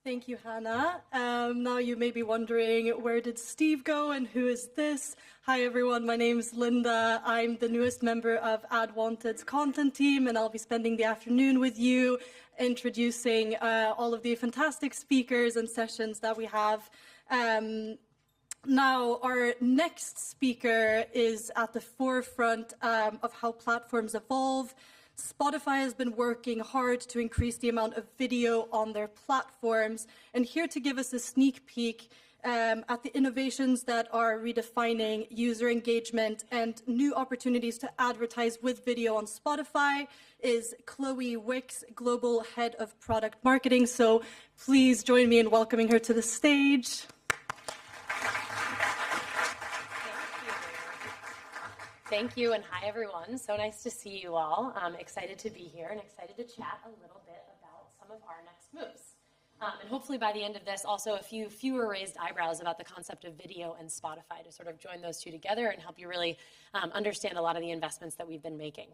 Thank you, Hannah. Now you may be wondering, where did Steve go and who is this? Hi, everyone. My name's Linda. I'm the newest member of AdWanted's content team, and I'll be spending the afternoon with you introducing all of the fantastic speakers and sessions that we have. Now, our next speaker is at the forefront of how platforms evolve. Spotify has been working hard to increase the amount of video on their platforms, and here to give us a sneak peek at the innovations that are redefining user engagement and new opportunities to advertise with video on Spotify is Chloe Wicks, Global Head of Product Marketing. So please join me in welcoming her to the stage. Thank you, and hi, everyone. So nice to see you all. I'm excited to be here and excited to chat a little bit about some of our next moves. And hopefully by the end of this, also a few fewer raised eyebrows about the concept of video and Spotify to sort of join those two together and help you really understand a lot of the investments that we've been making.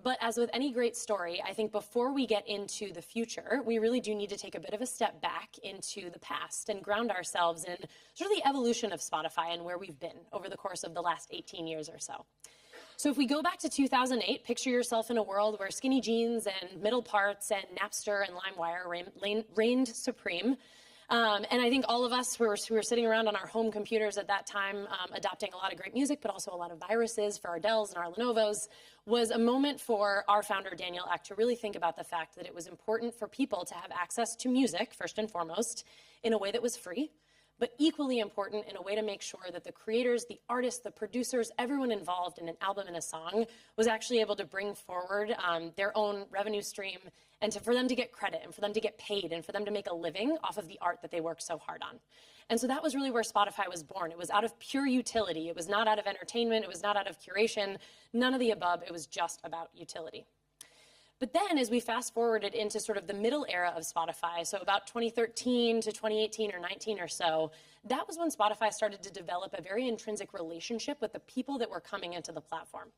But as with any great story, I think before we get into the future, we really do need to take a bit of a step back into the past and ground ourselves in sort of the evolution of Spotify and where we've been over the course of the last 18 years or so. So if we go back to 2008, picture yourself in a world where skinny jeans and middle parts and Napster and LimeWire reigned supreme. And I think all of us who were sitting around on our home computers at that time, adopting a lot of great music, but also a lot of viruses for our Dells and our Lenovos, was a moment for our founder, Daniel Ek, to really think about the fact that it was important for people to have access to music, first and foremost, in a way that was free, but equally important in a way to make sure that the creators, the artists, the producers, everyone involved in an album and a song was actually able to bring forward their own revenue stream and for them to get credit and for them to get paid and for them to make a living off of the art that they worked so hard on. And so that was really where Spotify was born. It was out of pure utility. It was not out of entertainment. It was not out of curation. None of the above. It was just about utility. But then as we fast forwarded into sort of the middle era of Spotify, so about 2013 to 2018 or 19 or so, that was when Spotify started to develop a very intrinsic relationship with the people that were coming into the platform.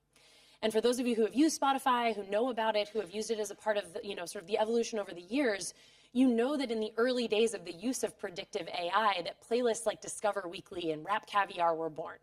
And for those of you who have used Spotify, who know about it, who have used it as a part of sort of the evolution over the years, you know that in the early days of the use of predictive AI, that playlists like Discover Weekly and Rap Caviar were born.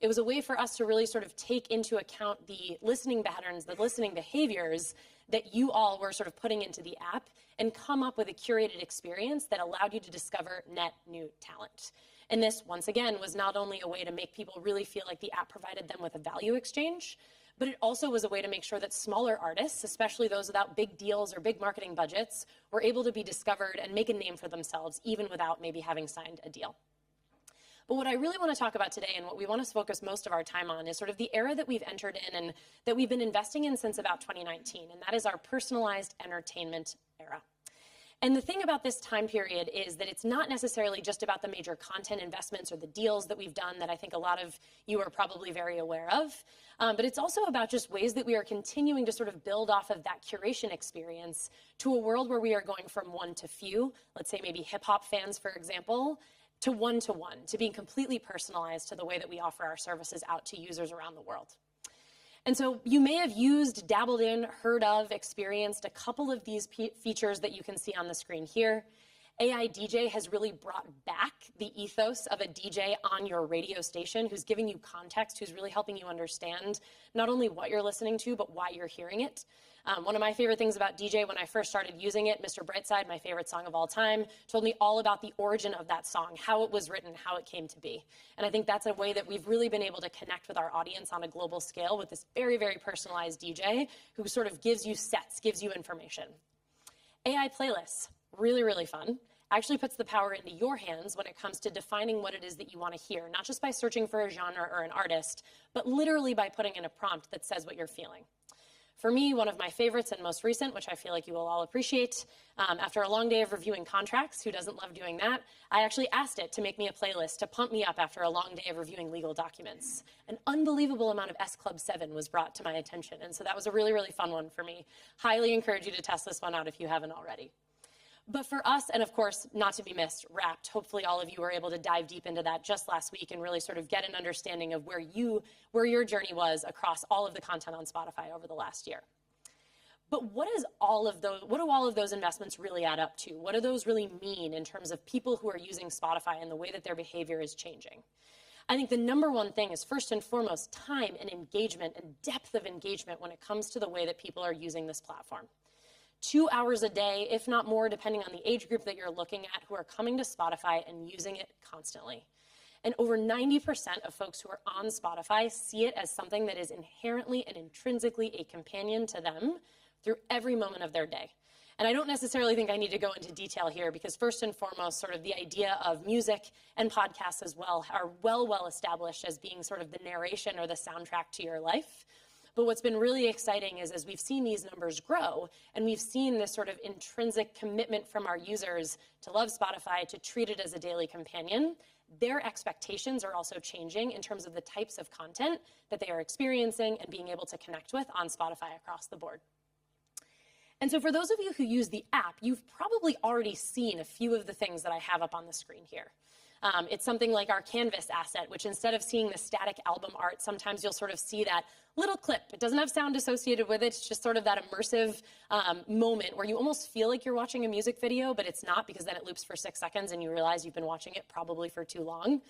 It was a way for us to really sort of take into account the listening patterns, the listening behaviors that you all were sort of putting into the app and come up with a curated experience that allowed you to discover net new talent. And this, once again, was not only a way to make people really feel like the app provided them with a value exchange, but it also was a way to make sure that smaller artists, especially those without big deals or big marketing budgets, were able to be discovered and make a name for themselves, even without maybe having signed a deal. But what I really want to talk about today and what we want to focus most of our time on is sort of the era that we've entered in and that we've been investing in since about 2019, and that is our personalized entertainment era. And the thing about this time period is that it's not necessarily just about the major content investments or the deals that we've done that I think a lot of you are probably very aware of, but it's also about just ways that we are continuing to sort of build off of that curation experience to a world where we are going from one to few, let's say maybe hip hop fans, for example, to one, to being completely personalized to the way that we offer our services out to users around the world. And so you may have used, dabbled in, heard of, experienced a couple of these features that you can see on the screen here. AI DJ has really brought back the ethos of a DJ on your radio station who's giving you context, who's really helping you understand not only what you're listening to, but why you're hearing it. One of my favorite things about DJ when I first started using it, Mr. Brightside, my favorite song of all time, told me all about the origin of that song, how it was written, how it came to be. And I think that's a way that we've really been able to connect with our audience on a global scale with this very, very personalized DJ who sort of gives you sets, gives you information. AI playlists, really, really fun. Actually puts the power into your hands when it comes to defining what it is that you want to hear, not just by searching for a genre or an artist, but literally by putting in a prompt that says what you're feeling. For me, one of my favorites and most recent, which I feel like you will all appreciate, after a long day of reviewing contracts, who doesn't love doing that, I actually asked it to make me a playlist to pump me up after a long day of reviewing legal documents. An unbelievable amount of S Club 7 was brought to my attention, and so that was a really, really fun one for me. Highly encourage you to test this one out if you haven't already. But for us, and of course, not to be missed, Wrapped. Hopefully all of you were able to dive deep into that just last week and really sort of get an understanding of where your journey was across all of the content on Spotify over the last year. But what do all of those investments really add up to? What do those really mean in terms of people who are using Spotify and the way that their behavior is changing? I think the number one thing is, first and foremost, time and engagement and depth of engagement when it comes to the way that people are using this platform. 2 hours a day, if not more, depending on the age group that you're looking at, who are coming to Spotify and using it constantly. And over 90% of folks who are on Spotify see it as something that is inherently and intrinsically a companion to them through every moment of their day. And I don't necessarily think I need to go into detail here, because first and foremost, sort of the idea of music and podcasts as well are well established as being sort of the narration or the soundtrack to your life. But what's been really exciting is, as we've seen these numbers grow, and we've seen this sort of intrinsic commitment from our users to love Spotify, to treat it as a daily companion, their expectations are also changing in terms of the types of content that they are experiencing and being able to connect with on Spotify across the board. And so for those of you who use the app, you've probably already seen a few of the things that I have up on the screen here. It's something like our Canvas asset, which instead of seeing the static album art, sometimes you'll sort of see that little clip. It doesn't have sound associated with it. It's just sort of that immersive moment where you almost feel like you're watching a music video, but it's not, because then it loops for 6 seconds and you realize you've been watching it probably for too long.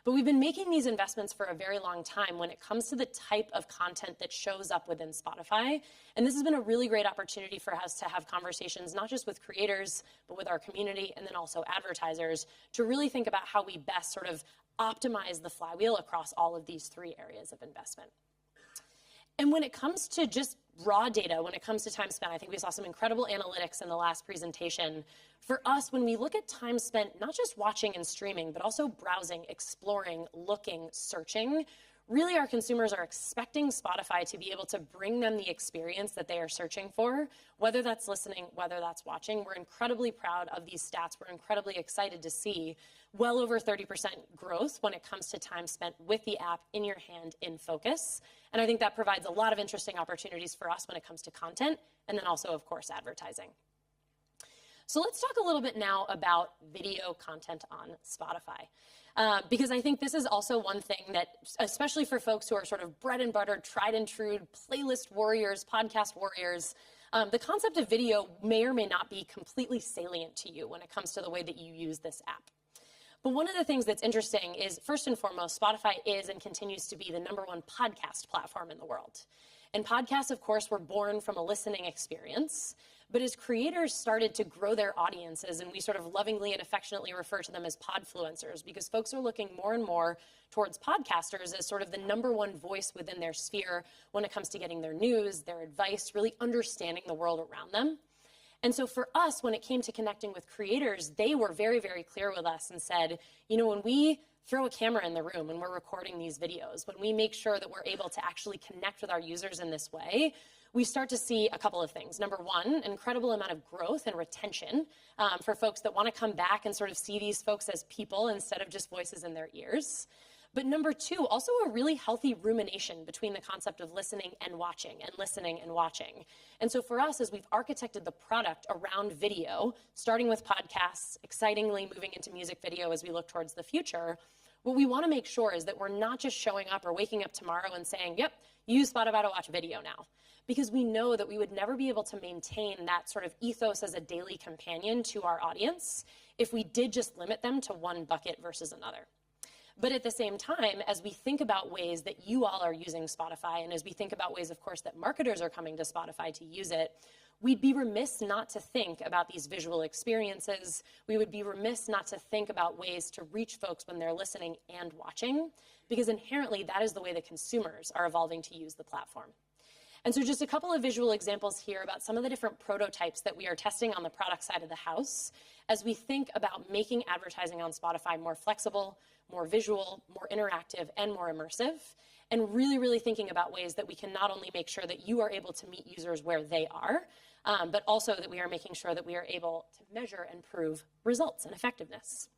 But we've been making these investments for a very long time when it comes to the type of content that shows up within Spotify. And this has been a really great opportunity for us to have conversations, not just with creators, but with our community, and then also advertisers, to really think about how we best sort of optimize the flywheel across all of these 3 areas of investment. And when it comes to just raw data, when it comes to time spent, I think we saw some incredible analytics in the last presentation. For us, when we look at time spent, not just watching and streaming, but also browsing, exploring, looking, searching, really our consumers are expecting Spotify to be able to bring them the experience that they are searching for, whether that's listening, whether that's watching. We're incredibly proud of these stats. We're incredibly excited to see well over 30% growth when it comes to time spent with the app in your hand, in focus. And I think that provides a lot of interesting opportunities for us when it comes to content, and then also, of course, advertising. So let's talk a little bit now about video content on Spotify. Because I think this is also one thing that, especially for folks who are sort of bread and butter, tried and true, playlist warriors, podcast warriors, the concept of video may or may not be completely salient to you when it comes to the way that you use this app. But one of the things that's interesting is, first and foremost, Spotify is and continues to be the #1 podcast platform in the world. And podcasts, of course, were born from a listening experience. But as creators started to grow their audiences, and we sort of lovingly and affectionately refer to them as podfluencers, because folks are looking more and more towards podcasters as sort of the #1 voice within their sphere when it comes to getting their news, their advice, really understanding the world around them. And so for us, when it came to connecting with creators, they were very, very clear with us and said, you know, when we throw a camera in the room and we're recording these videos, when we make sure that we're able to actually connect with our users in this way, we start to see a couple of things. Number one, an incredible amount of growth and retention for folks that want to come back and sort of see these folks as people instead of just voices in their ears. But number two, also a really healthy rumination between the concept of listening and watching, and listening and watching. And so for us, as we've architected the product around video, starting with podcasts, excitingly moving into music video as we look towards the future, what we want to make sure is that we're not just showing up or waking up tomorrow and saying, yep, use Spotify to watch video now. Because we know that we would never be able to maintain that sort of ethos as a daily companion to our audience if we did just limit them to one bucket versus another. But at the same time, as we think about ways that you all are using Spotify, and as we think about ways, of course, that marketers are coming to Spotify to use it, we'd be remiss not to think about these visual experiences. We would be remiss not to think about ways to reach folks when they're listening and watching, because inherently that is the way that consumers are evolving to use the platform. And so just a couple of visual examples here about some of the different prototypes that we are testing on the product side of the house as we think about making advertising on Spotify more flexible, more visual, more interactive, and more immersive, and really, really thinking about ways that we can not only make sure that you are able to meet users where they are, but also that we are making sure that we are able to measure and prove results and effectiveness.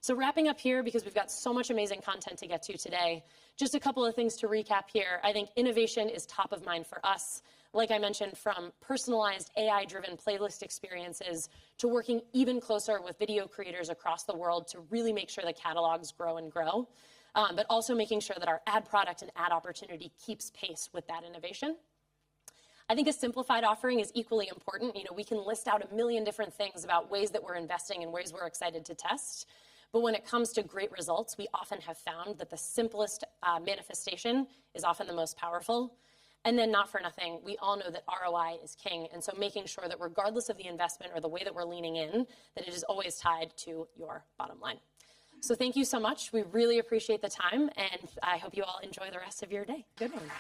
So wrapping up here, because we've got so much amazing content to get to today, just a couple of things to recap here. I think innovation is top of mind for us. Like I mentioned, from personalized AI-driven playlist experiences to working even closer with video creators across the world to really make sure the catalogs grow and grow, but also making sure that our ad product and ad opportunity keeps pace with that innovation. I think a simplified offering is equally important. You know, we can list out a million different things about ways that we're investing and ways we're excited to test. But when it comes to great results, we often have found that the simplest manifestation is often the most powerful. And then not for nothing, we all know that ROI is king. And so making sure that regardless of the investment or the way that we're leaning in, that it is always tied to your bottom line. So thank you so much. We really appreciate the time, and I hope you all enjoy the rest of your day. Good one.